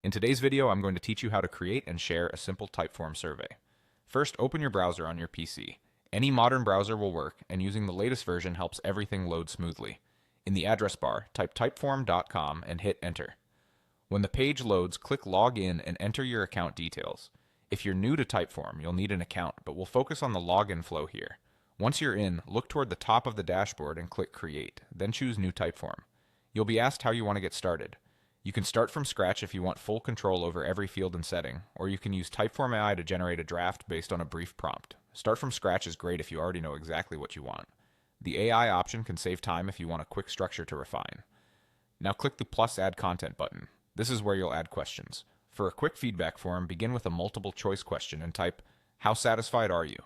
In today's video, I'm going to teach you how to create and share a simple Typeform survey. First, open your browser on your PC. Any modern browser will work, and using the latest version helps everything load smoothly. In the address bar, type typeform.com and hit enter. When the page loads, click Log In and enter your account details. If you're new to Typeform, you'll need an account, but we'll focus on the login flow here. Once you're in, look toward the top of the dashboard and click Create, then choose New Typeform. You'll be asked how you want to get started. You can start from scratch if you want full control over every field and setting, or you can use Typeform AI to generate a draft based on a brief prompt. Start from scratch is great if you already know exactly what you want. The AI option can save time if you want a quick structure to refine. Now click the plus Add Content button. This is where you'll add questions. For a quick feedback form, begin with a multiple choice question and type, "How satisfied are you?"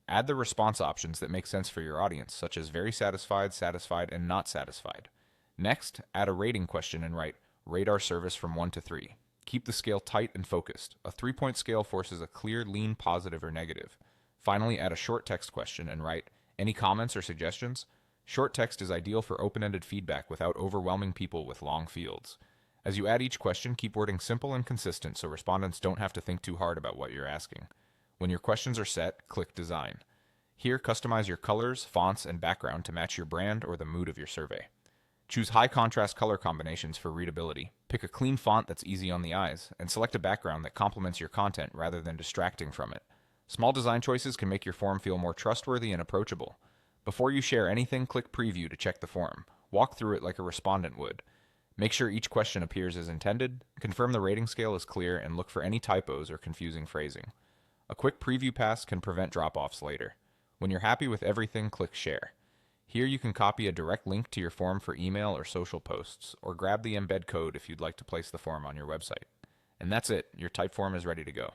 Add the response options that make sense for your audience, such as very satisfied, satisfied, and not satisfied. Next, add a rating question and write, "Rate our service from 1 to 3. Keep the scale tight and focused. A 3-point scale forces a clear, lean, positive, or negative. Finally, add a short text question and write, "Any comments or suggestions?" Short text is ideal for open-ended feedback without overwhelming people with long fields. As you add each question, keep wording simple and consistent so respondents don't have to think too hard about what you're asking. When your questions are set, click Design. Here, customize your colors, fonts, and background to match your brand or the mood of your survey. Choose high contrast color combinations for readability. Pick a clean font that's easy on the eyes, and select a background that complements your content rather than distracting from it. Small design choices can make your form feel more trustworthy and approachable. Before you share anything, click Preview to check the form. Walk through it like a respondent would. Make sure each question appears as intended, confirm the rating scale is clear, and look for any typos or confusing phrasing. A quick preview pass can prevent drop-offs later. When you're happy with everything, click Share. Here you can copy a direct link to your form for email or social posts, or grab the embed code if you'd like to place the form on your website. And that's it, your Typeform is ready to go.